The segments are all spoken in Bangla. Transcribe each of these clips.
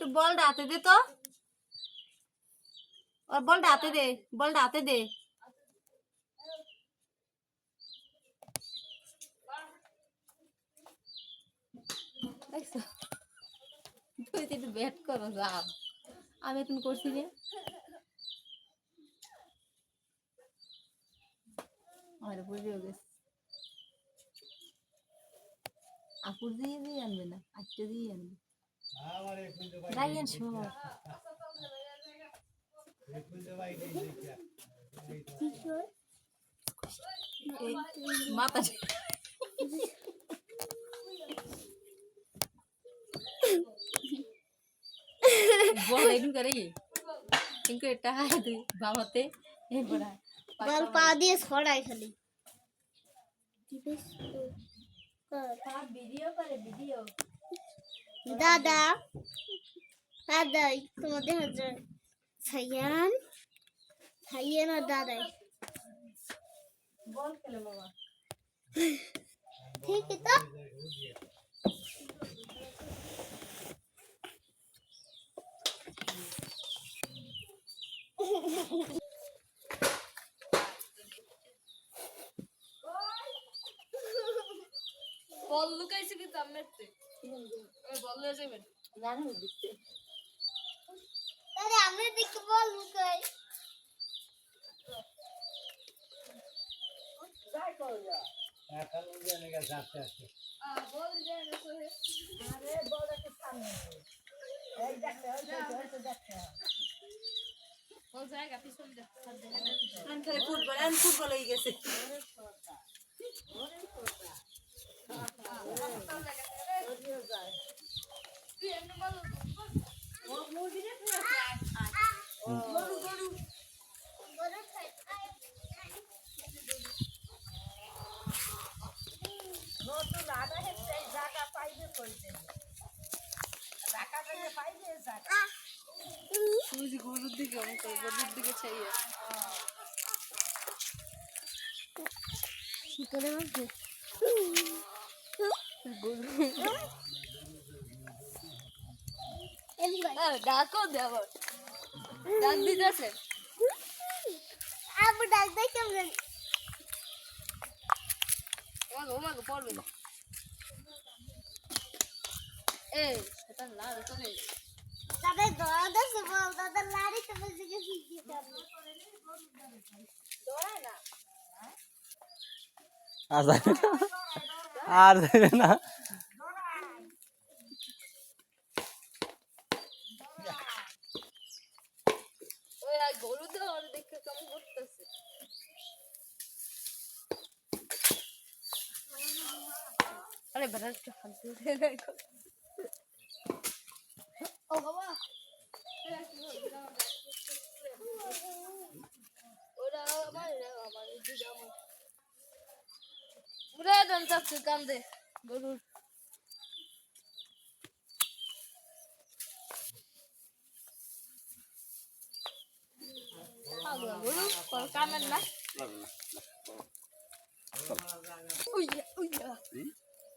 একটু বলটা হাতে দে তো, ওর বলটা হাতে দে, বলটা হাতে দে। তুই একটু ব্যাট করো যাও, আমি এখন করছি রে। আমার বুঝেও গেছে আপুর দিয়ে দিয়ে আনবে না, আজকে দিয়ে আনবে। রাইয়ান শোন মাথা বল এরকম করে কিন্তু এটা তুই বাবাতে বল পা দিয়ে ছড়াই খালি ভিডিও করে ভিডিও। দাদা দাদাই তোমাদের হাজার ছাইয়ান ছাইয়ান আর দাদাই বল খেলে বাবা ঠিক তো বল লুকাইছে কি তামনেতে বল লয়ে যাবেন জানো দিতে আরে আমরা দেখি বল লুকাই যাই কর যা এখন জানে গেছে আস্তে আস্তে বল যায় না সোহে আরে বলটাকে সামনে এই দেখতে ওই দেখতে বল জায়গা পিছন দেখ আন খালি ফুটবল হয়ে গেছে গরুর দিকে গরুর দিকে চাইয়ে শিকড়ে মাঝে ডাকো দেব ডাক দিতেছে আবু ডাক দেয় কেমন ওমাগো পড়বে না এই সেটা না তো নেই তাদের দরদ আছে বল তাদের লাড়ি তো বেশি কিছু কি করবে দৌড়ায় না আর দেবে না ওই গরু তো আর দেখতে কেমন করতেছে আরে বেটা একটু হাত দিয়ে দেখো ও বাবা ওরা আমার দিদা আমার পুরা দন চাচ্ছে কান্দে গরুর গরু কামেন না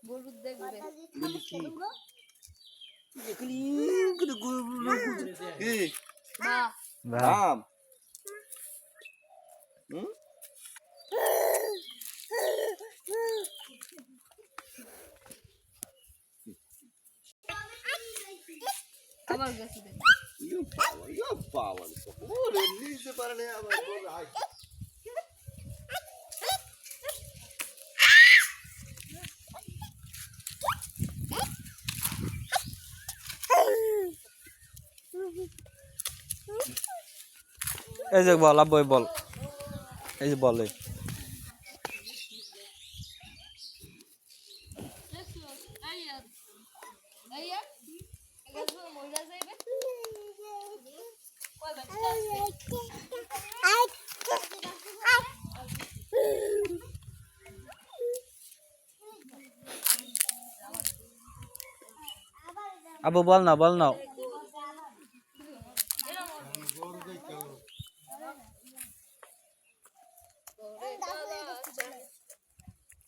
গরু দেখবে রাম আবার গেছে এই যে বল আব্বু বল এই যে বল আব্বু বল না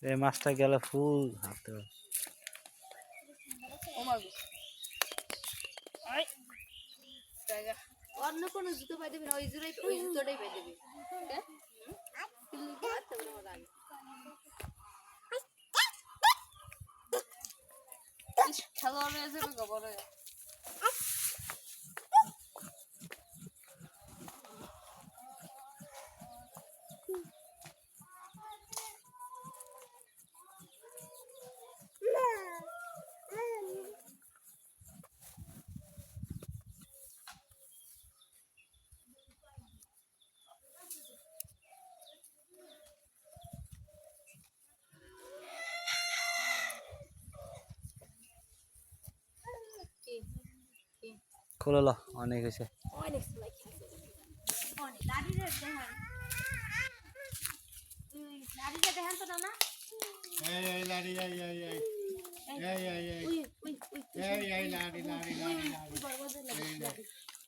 এই মাছটা গেল ফুল হাতে কোনো জুতো পাই দেবে না, ওই জুতোটাই পাই দেবে। খেলোয়াড় হয়ে যাবে গোবর হয়ে। খুলে লো, অনেক হয়েছে। অনেক সময় খেলছে, অনেক দাদিরে দেখেন, দাদিরে দেখেন তো না। এই লাড়ি এই লাড়ি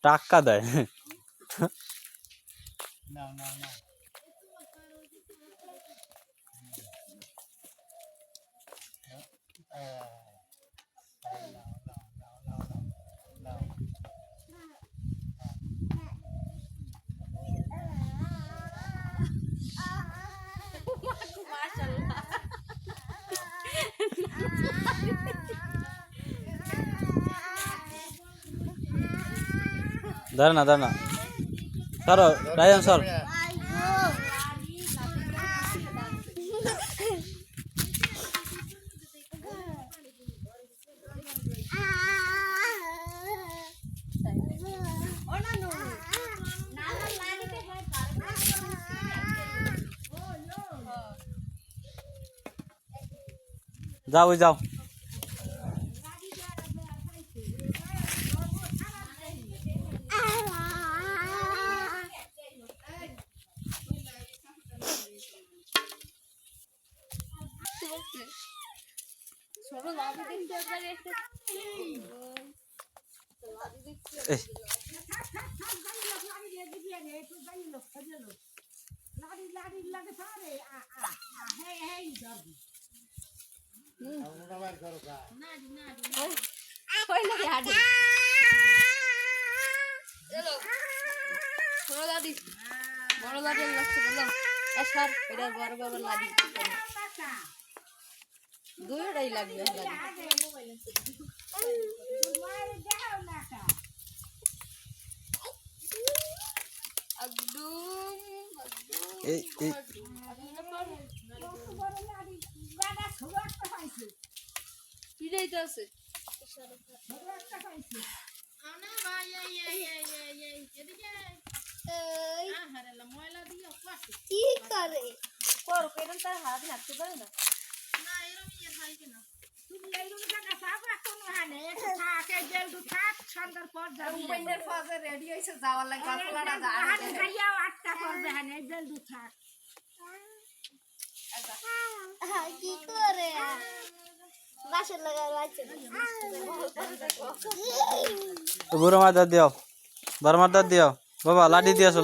টাক্কা দেয়। না দাঁড়া না সরো রায়ন সর। যাও যাও। ছোট লাভি দেখতে একবার একটা বড় লাঠি লাগছে বললাম এটা বড় বাবার লাঠি দুইটাই লাগবে এই পিড়াই তো আছে কি করে পর কেন তার হাত লাগতে পারে না রেডি হয়েছে যাওয়ার লাগে কি করে বাসন লাগা লাগছে বুড়ো মার দাঁত দিও, বড় মার দাঁত দিও। বাবা লাঠি দিয়ে আসো।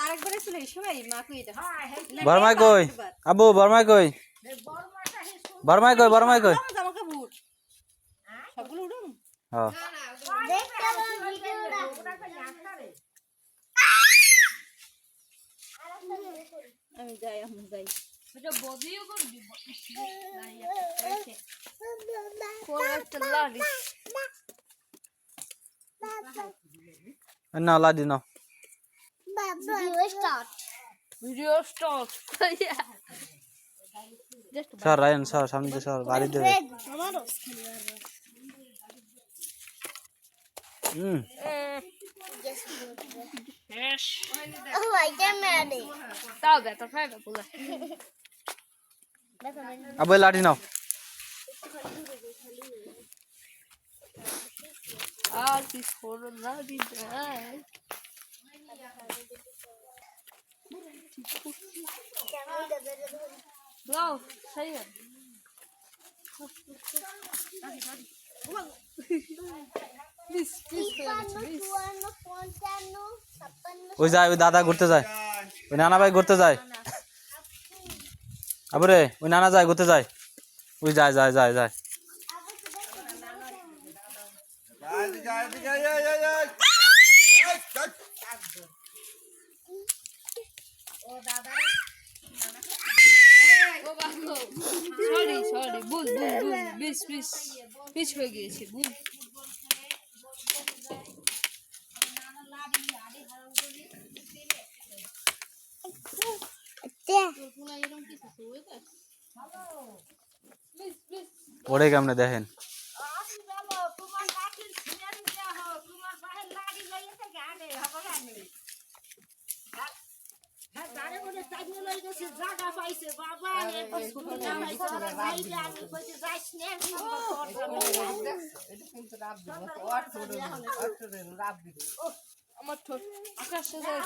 আরেকবার ছিল এই সময় মা কই এটা বড়মাই কই? আবু বড়মাই কই? বড়মাই কই? জামা কাপড় সবগুলো উড়াম হ্যাঁ আমি যাই এটা বদিও করবি না লাঠি নাও। ভিডিও স্টার্ট সর রায়ন সর, সামনে দিয়ে সর, বাড়ি দেবে। তাও বেটা খাই না বলে আবু লাঠি নাও। আর কি ছোড়ো না দিদা লাও সেই প্লিজ প্লিজ ওই যায় ওই দাদা ঘুরতে যায় ওই নানা ভাই ঘুরতে যায় আবুরে ওই নানা যায় ঘুরতে যায় ওই যায় যায় যায় যায় সরি সরি ভুল ভুল ভুল মিস মিস মিস হয়ে গিয়েছে ভুল ওরে কেমনে দেখেন আমার ঠোঁট আকাশে যায়